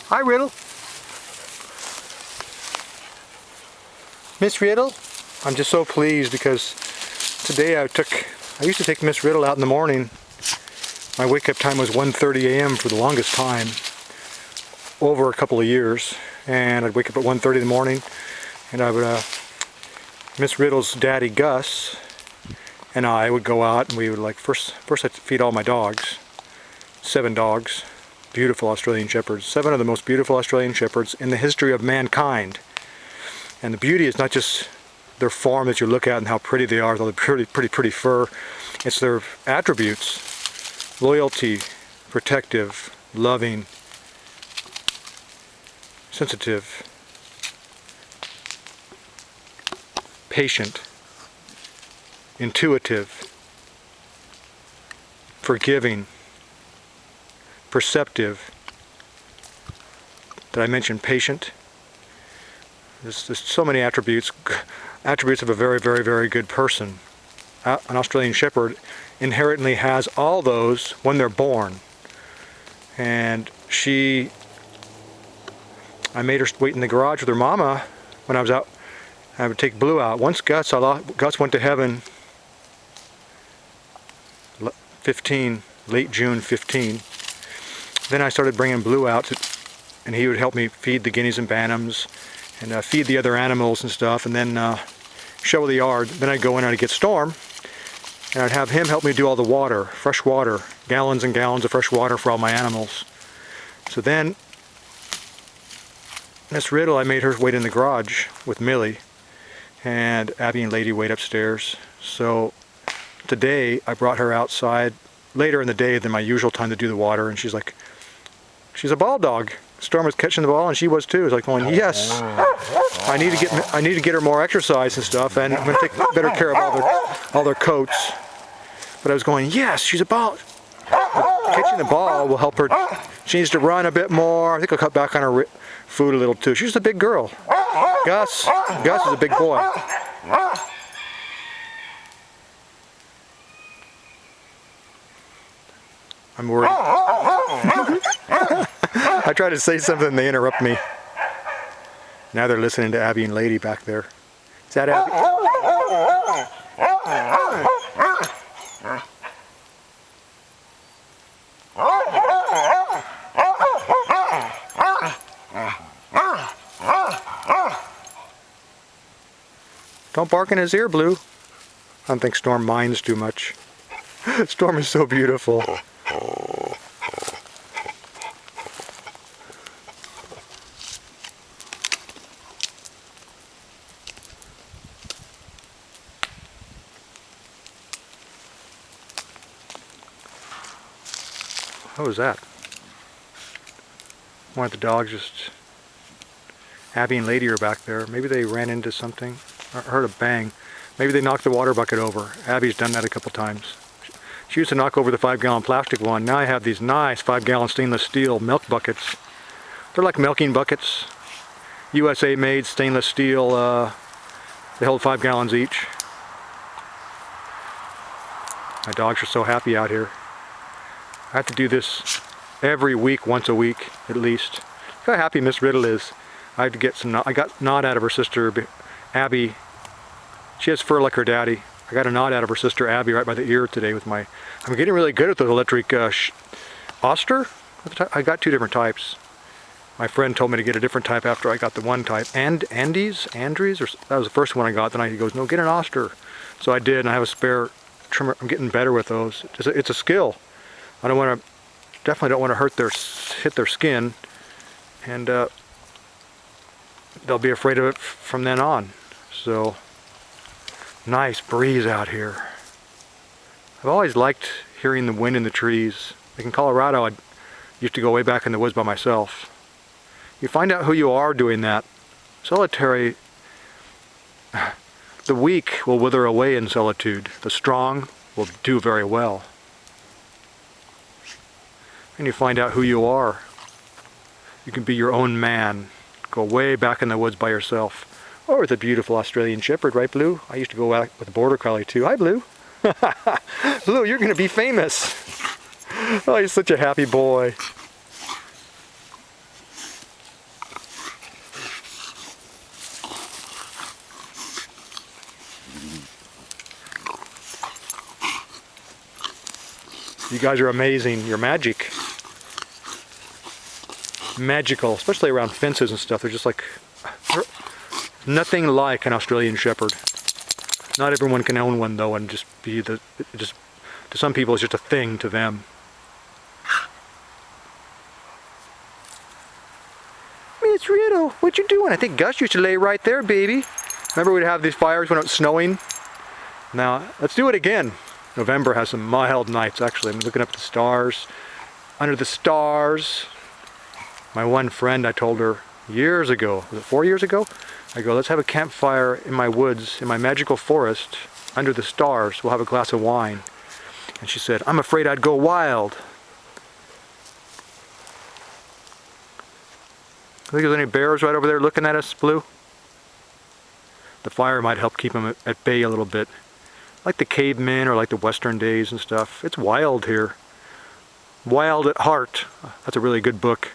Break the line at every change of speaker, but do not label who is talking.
Hi, Riddle. Miss Riddle, I'm just so pleased because today I used to take Miss Riddle out in the morning. My wake-up time was 1:30 a.m. for the longest time, over a couple of years. And I'd wake up at 1:30 in the morning, and I would, Miss Riddle's daddy Gus and I would go out, and we would first I'd feed all my dogs, 7 dogs, beautiful Australian Shepherds, 7 of the most beautiful Australian Shepherds in the history of mankind. And the beauty is not just their form that you look at and how pretty they are, with all the pretty fur. It's their attributes: loyalty, protective, loving, sensitive, patient, intuitive, forgiving, perceptive. Did I mention patient? There's so many attributes of a very good person. An Australian Shepherd inherently has all those when they're born. And I made her wait in the garage with her mama when I was out. I would take Blue out. Once Gus went to heaven, late June 15. Then I started bringing Blue out, and he would help me feed the guineas and bantams, and feed the other animals and stuff, and then shovel the yard. Then I'd go in and I'd get Storm, and I'd have him help me do all the water, fresh water, gallons and gallons of fresh water for all my animals. So then Miss Riddle, I made her wait in the garage with Millie, and Abby and Lady wait upstairs. So today I brought her outside later in the day than my usual time to do the water, and she's a ball dog. Storm was catching the ball, and she was too. It's like going, yes, I need to get her more exercise and stuff, and I'm going to take better care of all their coats. But I was going, yes, she's a ball. Catching the ball will help her. She needs to run a bit more. I think I'll cut back on her food a little too. She's a big girl. Gus is a big boy. I'm worried. I try to say something and they interrupt me. Now they're listening to Abby and Lady back there. Is that Abby? Don't bark in his ear, Blue. I don't think Storm minds too much. Storm is so beautiful. What was that? One of the dogs just... Abby and Lady are back there. Maybe they ran into something. I heard a bang. Maybe they knocked the water bucket over. Abby's done that a couple times. She used to knock over the 5-gallon plastic one. Now I have these nice 5-gallon stainless steel milk buckets. They're like milking buckets. USA made stainless steel. They hold 5 gallons each. My dogs are so happy out here. I have to do this every week, once a week at least. Look how happy Miss Riddle is. I had to get some. I got knot out of her sister Abby. She has fur like her daddy. I got a knot out of her sister Abby right by the ear today with my. I'm getting really good at the electric Oster. I got 2 different types. My friend told me to get a different type after I got the one type. Andres, or that was the first one I got. Then he goes, no, get an Oster. So I did, and I have a spare trimmer. I'm getting better with those. It's a skill. I definitely don't want to hit their skin, and they'll be afraid of it from then on. So, nice breeze out here. I've always liked hearing the wind in the trees. Like in Colorado, I used to go way back in the woods by myself. You find out who you are doing that. Solitary, the weak will wither away in solitude. The strong will do very well. And you find out who you are. You can be your own man. Go way back in the woods by yourself. Or with a beautiful Australian Shepherd, right, Blue? I used to go out with a Border Collie too. Hi, Blue. Blue, you're going to be famous. Oh, you're such a happy boy. You guys are amazing. You're magic. Magical, especially around fences and stuff. They're just like nothing like an Australian Shepherd. Not everyone can own one though, and just be the just to some people it's just a thing to them. Miss Riddle, what you doing? I think Gus used to lay right there, baby. Remember we'd have these fires when it was snowing? Now let's do it again. November has some mild nights actually. I'm looking up at the stars. Under the stars. My one friend, I told her years ago, was it 4 years ago? I go, let's have a campfire in my woods, in my magical forest, under the stars. We'll have a glass of wine. And she said, I'm afraid I'd go wild. Think there's any bears right over there looking at us, Blue? The fire might help keep them at bay a little bit. Like the cavemen or like the western days and stuff. It's wild here. Wild at Heart. That's a really good book.